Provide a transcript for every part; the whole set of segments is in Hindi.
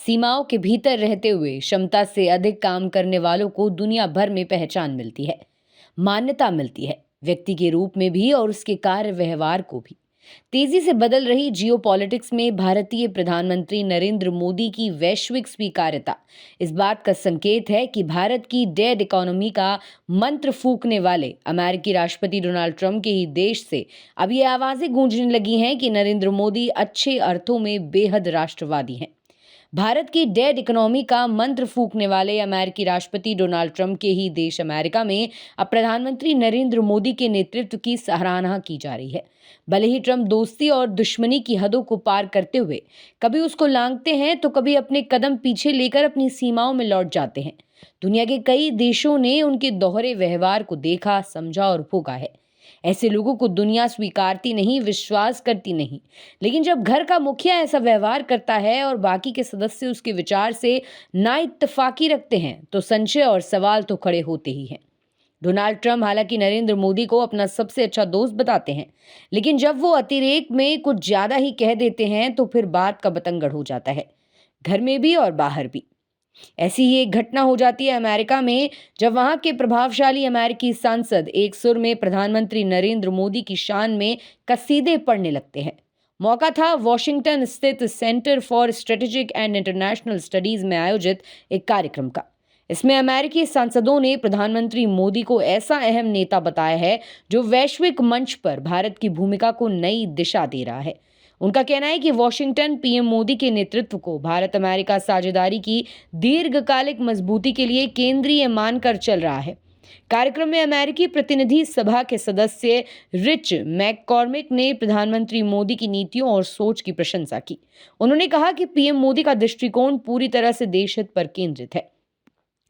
सीमाओं के भीतर रहते हुए क्षमता से अधिक काम करने वालों को दुनिया भर में पहचान मिलती है, मान्यता मिलती है, व्यक्ति के रूप में भी और उसके कार्य व्यवहार को भी। तेजी से बदल रही जियोपॉलिटिक्स में भारतीय प्रधानमंत्री नरेंद्र मोदी की वैश्विक स्वीकार्यता इस बात का संकेत है कि भारत की डेड इकोनॉमी का मंत्र फूंकने वाले अमेरिकी राष्ट्रपति डोनाल्ड ट्रंप के ही देश से अब ये आवाजें गूंजने लगी हैं कि नरेंद्र मोदी अच्छे अर्थों में बेहद राष्ट्रवादी हैं। भारत की डेड इकोनॉमी का मंत्र फूंकने वाले अमेरिकी राष्ट्रपति डोनाल्ड ट्रंप के ही देश अमेरिका में अब प्रधानमंत्री नरेंद्र मोदी के नेतृत्व की सराहना की जा रही है। भले ही ट्रंप दोस्ती और दुश्मनी की हदों को पार करते हुए कभी उसको लांघते हैं तो कभी अपने कदम पीछे लेकर अपनी सीमाओं में लौट जाते हैं। दुनिया के कई देशों ने उनके दोहरे व्यवहार को देखा, समझा और भोगा है। ऐसे लोगों को दुनिया स्वीकारती नहीं, विश्वास करती नहीं। लेकिन जब घर का मुखिया ऐसा व्यवहार करता है और बाकी के सदस्य उसके विचार से ना इत्तेफाकी रखते हैं तो संशय और सवाल तो खड़े होते ही हैं। डोनाल्ड ट्रंप हालांकि नरेंद्र मोदी को अपना सबसे अच्छा दोस्त बताते हैं, लेकिन जब वो अतिरेक में कुछ ज्यादा ही कह देते हैं तो फिर बात का बतंगड़ हो जाता है, घर में भी और बाहर भी। ऐसी ही एक घटना हो जाती है अमेरिका में, जब वहां के प्रभावशाली अमेरिकी सांसद एक सुर में प्रधानमंत्री नरेंद्र मोदी की शान में कसीदे पढ़ने लगते हैं। मौका था वॉशिंगटन स्थित centre for strategic and international studies में आयोजित एक कार्यक्रम का। इसमें अमेरिकी सांसदों ने प्रधानमंत्री मोदी को ऐसा अहम नेता बताया है जो वैश्विक मंच पर भारत की भूमिका को नई दिशा दे रहा है। उनका कहना है कि वॉशिंगटन पीएम मोदी के नेतृत्व को भारत अमेरिका साझेदारी की दीर्घकालिक मजबूती के लिए केंद्रीय मानकर चल रहा है। कार्यक्रम में अमेरिकी प्रतिनिधि सभा के सदस्य रिच मैककॉर्मिक ने प्रधानमंत्री मोदी की नीतियों और सोच की प्रशंसा की। उन्होंने कहा कि पीएम मोदी का दृष्टिकोण पूरी तरह से देशहित पर केंद्रित है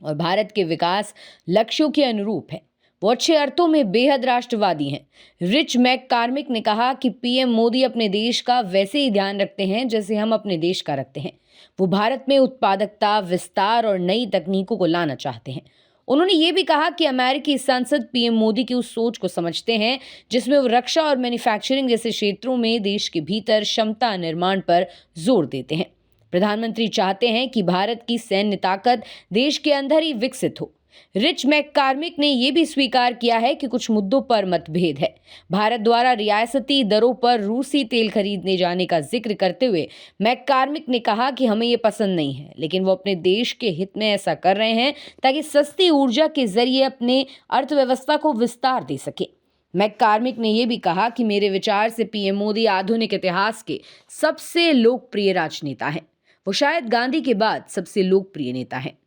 और भारत के विकास लक्ष्यों के अनुरूप है। वो अच्छे अर्थों में बेहद राष्ट्रवादी हैं। रिच मैककॉर्मिक ने कहा कि पीएम मोदी अपने देश का वैसे ही ध्यान रखते हैं जैसे हम अपने देश का रखते हैं। वो भारत में उत्पादकता, विस्तार और नई तकनीकों को लाना चाहते हैं। उन्होंने ये भी कहा कि अमेरिकी सांसद पीएम मोदी की उस सोच को समझते हैं जिसमें वो रक्षा और मैन्युफैक्चरिंग जैसे क्षेत्रों में देश के भीतर क्षमता निर्माण पर जोर देते हैं। प्रधानमंत्री चाहते हैं कि भारत की सैन्य ताकत देश के अंदर ही विकसित हो। रिच मैककॉर्मिक ने यह भी स्वीकार किया है कि कुछ मुद्दों पर मतभेद है। भारत द्वारा रियासती दरों पर रूसी तेल खरीदने जाने का जिक्र करते हुए मैककॉर्मिक ने कहा कि हमें यह पसंद नहीं है, लेकिन वो अपने देश के हित में ऐसा कर रहे हैं ताकि सस्ती ऊर्जा के जरिए अपने अर्थव्यवस्था को विस्तार दे सके। मैककॉर्मिक ने यह भी कहा कि मेरे विचार से पीएम मोदी आधुनिक इतिहास के सबसे लोकप्रिय राजनेता हैं। वो शायद गांधी के बाद सबसे लोकप्रिय नेता हैं।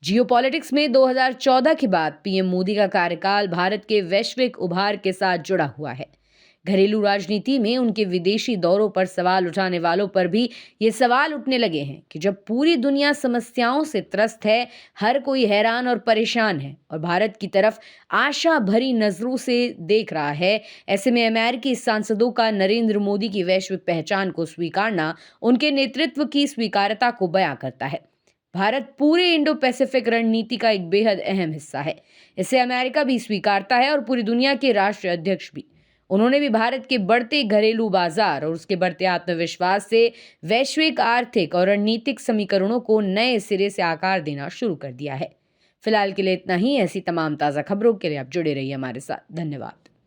जियोपॉलिटिक्स में 2014 के बाद पीएम मोदी का कार्यकाल भारत के वैश्विक उभार के साथ जुड़ा हुआ है। घरेलू राजनीति में उनके विदेशी दौरों पर सवाल उठाने वालों पर भी ये सवाल उठने लगे हैं कि जब पूरी दुनिया समस्याओं से त्रस्त है, हर कोई हैरान और परेशान है और भारत की तरफ आशा भरी नजरों से देख रहा है, ऐसे में अमेरिकी सांसदों का नरेंद्र मोदी की वैश्विक पहचान को स्वीकारना उनके नेतृत्व की स्वीकार्यता को बयां करता है। भारत पूरे इंडो पैसिफिक रणनीति का एक बेहद अहम हिस्सा है। इसे अमेरिका भी स्वीकारता है और पूरी दुनिया के राष्ट्रीय अध्यक्ष भी। उन्होंने भी भारत के बढ़ते घरेलू बाजार और उसके बढ़ते आत्मविश्वास से वैश्विक आर्थिक और रणनीतिक समीकरणों को नए सिरे से आकार देना शुरू कर दिया है। फिलहाल के लिए इतना ही। ऐसी तमाम ताज़ा खबरों के लिए आप जुड़े रहिए हमारे साथ। धन्यवाद।